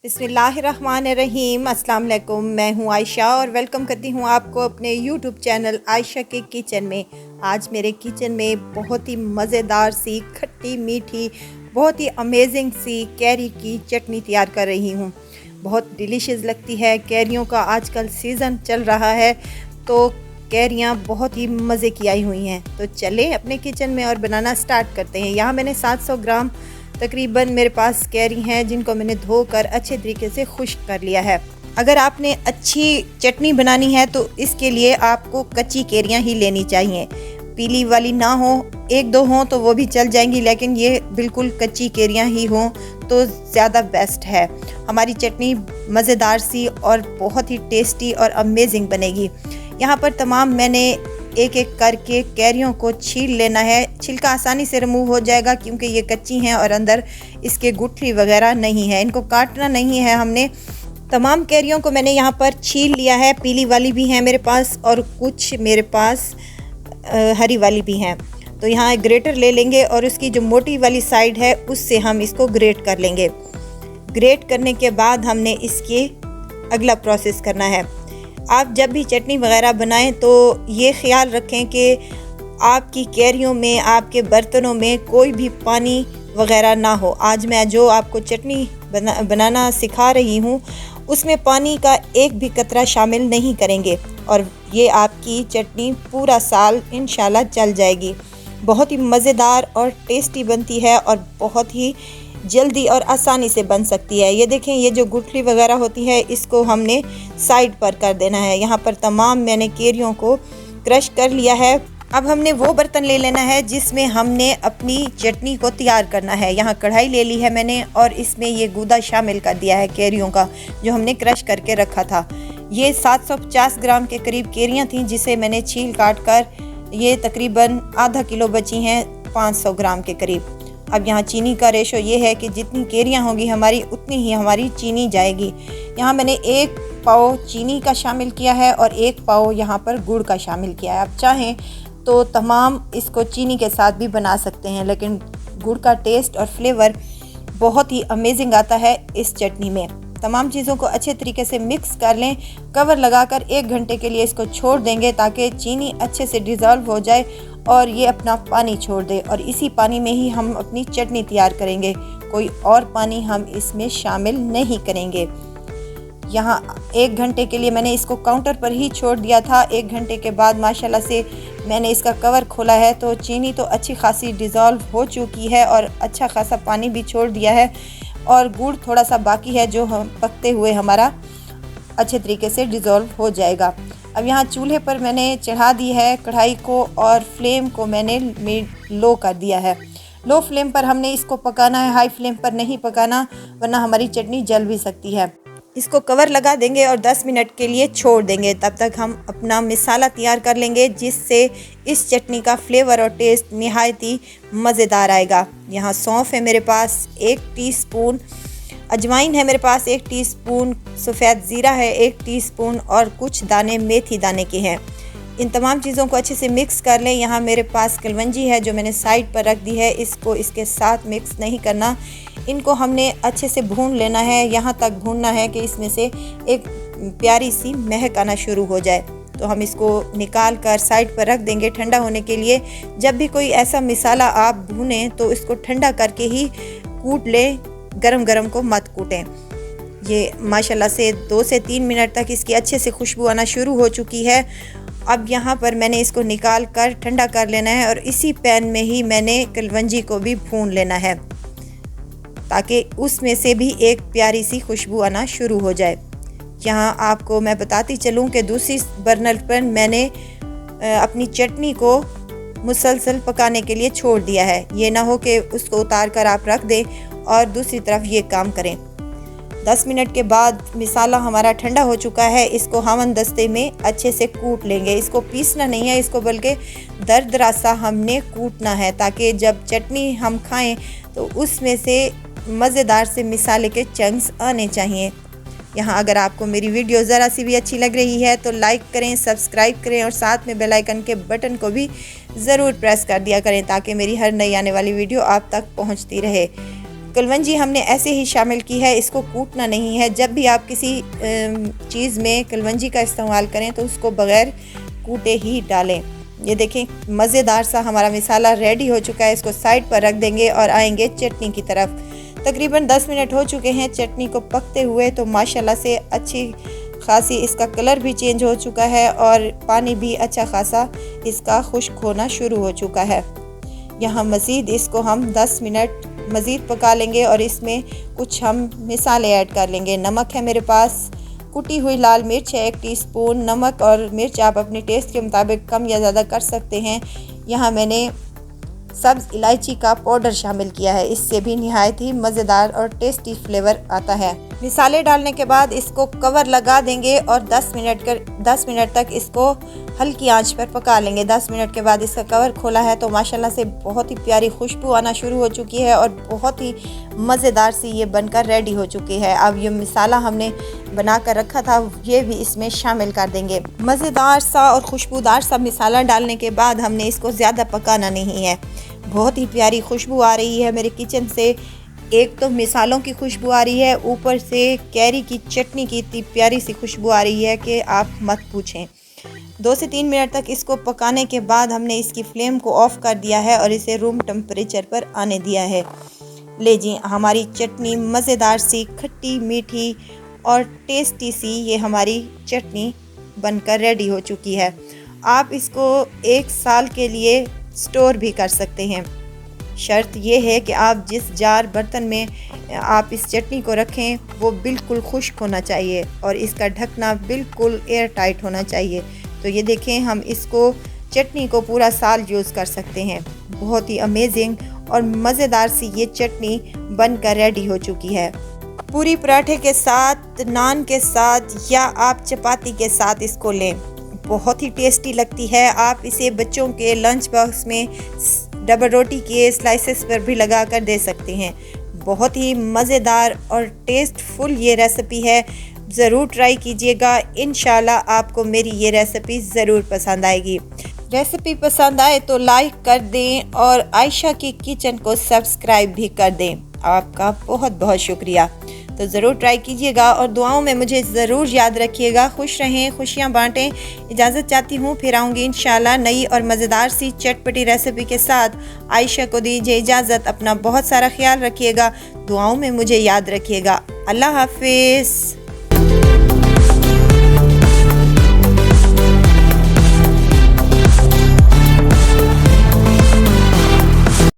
बिस्मिल्लाहिर्रहमानिर्रहीम। अस्सलाम वालेकुम। मैं हूं आयशा और वेलकम करती हूं आपको अपने यूट्यूब चैनल आयशा के किचन में। आज मेरे किचन में बहुत ही मज़ेदार सी खट्टी मीठी बहुत ही अमेजिंग सी कैरी की चटनी तैयार कर रही हूं। बहुत डिलीशियस लगती है। कैरियों का आजकल सीज़न चल रहा है तो कैरियाँ बहुत ही मज़े की आई हुई हैं। तो चलें अपने किचन में और बनाना स्टार्ट करते हैं। यहाँ मैंने 700 ग्राम तकरीबन मेरे पास कैरी हैं जिनको मैंने धोकर अच्छे तरीके से खुश्क कर लिया है। अगर आपने अच्छी चटनी बनानी है तो इसके लिए आपको कच्ची कैरियाँ ही लेनी चाहिए, पीली वाली ना हो। एक दो हों तो वो भी चल जाएंगी, लेकिन ये बिल्कुल कच्ची कैरियाँ ही हों तो ज़्यादा बेस्ट है। हमारी चटनी मज़ेदार सी और बहुत ही टेस्टी और अमेजिंग बनेगी। यहाँ पर तमाम मैंने एक एक करके कैरियों को छील लेना है। छिलका आसानी से रिमूव हो जाएगा क्योंकि ये कच्ची हैं और अंदर इसके गुठली वगैरह नहीं है। इनको काटना नहीं है हमने। तमाम कैरियों को मैंने यहाँ पर छील लिया है। पीली वाली भी हैं मेरे पास और कुछ मेरे पास हरी वाली भी हैं। तो यहाँ ग्रेटर ले लेंगे और उसकी जो मोटी वाली साइड है उससे हम इसको ग्रेट कर लेंगे। ग्रेट करने के बाद हमने इसके अगला प्रोसेस करना है। आप जब भी चटनी वगैरह बनाएं तो ये ख्याल रखें कि आपकी कैरियों में, आपके बर्तनों में कोई भी पानी वगैरह ना हो। आज मैं जो आपको चटनी बनाना सिखा रही हूँ उसमें पानी का एक भी कतरा शामिल नहीं करेंगे और ये आपकी चटनी पूरा साल इंशाल्लाह चल जाएगी। बहुत ही मज़ेदार और टेस्टी बनती है और बहुत ही जल्दी और आसानी से बन सकती है। ये देखें, ये जो गुठली वगैरह होती है इसको हमने साइड पर कर देना है। यहाँ पर तमाम मैंने कैरियों को क्रश कर लिया है। अब हमने वो बर्तन ले लेना है जिसमें हमने अपनी चटनी को तैयार करना है। यहाँ कढ़ाई ले ली है मैंने और इसमें ये गूदा शामिल कर दिया है कैरियों का जो हमने क्रश करके रखा था। ये 750 ग्राम के करीब कैरियाँ थीं जिसे मैंने छील काट कर ये तकरीबन आधा किलो बची हैं, 500 ग्राम के करीब। अब यहाँ चीनी का रेशो ये है कि जितनी कैरियाँ होंगी हमारी उतनी ही हमारी चीनी जाएगी। यहाँ मैंने 1 पाव चीनी का शामिल किया है और 1 पाव यहाँ पर गुड़ का शामिल किया है। आप चाहें तो तमाम इसको चीनी के साथ भी बना सकते हैं, लेकिन गुड़ का टेस्ट और फ्लेवर बहुत ही अमेजिंग आता है इस चटनी में। तमाम चीज़ों को अच्छे तरीके से मिक्स कर लें। कवर लगाकर 1 घंटे के लिए इसको छोड़ देंगे ताकि चीनी अच्छे से डिज़ोल्व हो जाए और ये अपना पानी छोड़ दे और इसी पानी में ही हम अपनी चटनी तैयार करेंगे। कोई और पानी हम इसमें शामिल नहीं करेंगे। यहाँ 1 घंटे के लिए मैंने इसको काउंटर पर ही छोड़ दिया था। 1 घंटे के बाद माशाल्लाह से मैंने इसका कवर खोला है तो चीनी तो अच्छी खासी डिज़ोल्व हो चुकी है और अच्छा खासा पानी भी छोड़ दिया है और गुड़ थोड़ा सा बाकी है जो हम पकते हुए हमारा अच्छे तरीके से डिज़ोल्व हो जाएगा। अब यहाँ चूल्हे पर मैंने चढ़ा दी है कढ़ाई को और फ्लेम को मैंने लो कर दिया है। लो फ्लेम पर हमने इसको पकाना है, हाई फ्लेम पर नहीं पकाना वरना हमारी चटनी जल भी सकती है। इसको कवर लगा देंगे और 10 मिनट के लिए छोड़ देंगे। तब तक हम अपना मसाला तैयार कर लेंगे जिससे इस चटनी का फ्लेवर और टेस्ट निहायत ही मज़ेदार आएगा। यहाँ सौंफ है मेरे पास 1 टीस्पून, अजवाइन है मेरे पास 1 टीस्पून, सफ़ेद ज़ीरा है 1 टीस्पून और कुछ दाने मेथी दाने के हैं। इन तमाम चीज़ों को अच्छे से मिक्स कर लें। यहाँ मेरे पास कलवंजी है जो मैंने साइड पर रख दी है, इसको इसके साथ मिक्स नहीं करना। इनको हमने अच्छे से भून लेना है, यहाँ तक भूनना है कि इसमें से एक प्यारी सी महक आना शुरू हो जाए। तो हम इसको निकाल कर साइड पर रख देंगे ठंडा होने के लिए। जब भी कोई ऐसा मसाला आप भूनें तो इसको ठंडा करके ही कूट लें, गरम गरम को मत कूटें। ये माशाल्लाह से 2 से 3 मिनट तक इसकी अच्छे से खुशबू आना शुरू हो चुकी है। अब यहाँ पर मैंने इसको निकाल कर ठंडा कर लेना है और इसी पैन में ही मैंने कलवंजी को भी भून लेना है ताकि उसमें से भी एक प्यारी सी खुशबू आना शुरू हो जाए। यहाँ आपको मैं बताती चलूँ कि दूसरी बर्नर पर मैंने अपनी चटनी को मुसलसल पकाने के लिए छोड़ दिया है। ये ना हो कि उसको उतार कर आप रख दें और दूसरी तरफ ये काम करें। 10 मिनट के बाद मसाला हमारा ठंडा हो चुका है। इसको हमन दस्ते में अच्छे से कूट लेंगे। इसको पीसना नहीं है, इसको बल्कि दरदरा सा हमने कूटना है ताकि जब चटनी हम खाएं तो उसमें से मज़ेदार से मसाले के चंक्स आने चाहिए। यहाँ अगर आपको मेरी वीडियो ज़रा सी भी अच्छी लग रही है तो लाइक करें, सब्सक्राइब करें और साथ में बेल आइकन के बटन को भी ज़रूर प्रेस कर दिया करें ताकि मेरी हर नई आने वाली वीडियो आप तक पहुँचती रहे। कलवंजी हमने ऐसे ही शामिल की है, इसको कूटना नहीं है। जब भी आप किसी चीज़ में कलवंजी का इस्तेमाल करें तो उसको बग़ैर कूटे ही डालें। ये देखें मज़ेदार सा हमारा मिसाला रेडी हो चुका है। इसको साइड पर रख देंगे और आएंगे चटनी की तरफ। तकरीबन 10 मिनट हो चुके हैं चटनी को पकते हुए, तो माशाल्लाह से अच्छी खासी इसका कलर भी चेंज हो चुका है और पानी भी अच्छा खासा इसका खुश्क होना शुरू हो चुका है। यहाँ मज़ीद इसको हम 10 मिनट मज़ीद पका लेंगे और इसमें कुछ हम मिसाले ऐड कर लेंगे। नमक है मेरे पास, कुटी हुई लाल मिर्च है 1 टीस्पून, नमक और मिर्च आप अपने टेस्ट के मुताबिक कम या ज़्यादा कर सकते हैं। यहाँ मैंने सब्ज़ इलायची का पाउडर शामिल किया है, इससे भी निहायत ही मज़ेदार और टेस्टी फ्लेवर आता है। मिसाले डालने के बाद इसको कवर लगा देंगे और 10 मिनट तक इसको हल्की आंच पर पका लेंगे। 10 मिनट के बाद इसका कवर खोला है तो माशाल्लाह से बहुत ही प्यारी खुशबू आना शुरू हो चुकी है और बहुत ही मज़ेदार सी ये बनकर रेडी हो चुकी है। अब ये मिसाला हमने बना कर रखा था ये भी इसमें शामिल कर देंगे। मज़ेदार सा और खुशबूदार सा मिसाला डालने के बाद हमने इसको ज़्यादा पकाना नहीं है। बहुत ही प्यारी खुशबू आ रही है मेरे किचन से। एक तो मिसालों की खुशबू आ रही है, ऊपर से कैरी की चटनी की इतनी प्यारी सी खुशबू आ रही है कि आप मत पूछें। 2 से 3 मिनट तक इसको पकाने के बाद हमने इसकी फ्लेम को ऑफ़ कर दिया है और इसे रूम टेम्परेचर पर आने दिया है। ले जी हमारी चटनी मज़ेदार सी खट्टी मीठी और टेस्टी सी ये हमारी चटनी बनकर रेडी हो चुकी है। आप इसको 1 साल के लिए स्टोर भी कर सकते हैं। शर्त ये है कि आप जिस जार बर्तन में आप इस चटनी को रखें वो बिल्कुल खुश्क होना चाहिए और इसका ढकना बिल्कुल एयर टाइट होना चाहिए। तो ये देखें हम इसको चटनी को पूरा साल यूज़ कर सकते हैं। बहुत ही अमेजिंग और मज़ेदार सी ये चटनी बनकर रेडी हो चुकी है। पूरी पराठे के साथ, नान के साथ या आप चपाती के साथ इसको लें, बहुत ही टेस्टी लगती है। आप इसे बच्चों के लंच बॉक्स में डबल रोटी के स्लाइसेस पर भी लगा कर दे सकते हैं। बहुत ही मज़ेदार और टेस्टफुल ये रेसिपी है, ज़रूर ट्राई कीजिएगा। इंशाल्लाह आपको मेरी ये रेसिपी ज़रूर पसंद आएगी। रेसिपी पसंद आए तो लाइक कर दें और आयशा की किचन को सब्सक्राइब भी कर दें। आपका बहुत बहुत शुक्रिया। तो ज़रूर ट्राई कीजिएगा और दुआओं में मुझे ज़रूर याद रखिएगा। खुश रहें, खुशियाँ बांटें। इजाज़त चाहती हूँ, फिर आऊँगी इंशाल्लाह नई और मज़ेदार सी चटपटी रेसिपी के साथ। आयशा को दीजिए इजाज़त। अपना बहुत सारा ख्याल रखिएगा, दुआओं में मुझे याद रखिएगा। अल्लाह हाफिज़।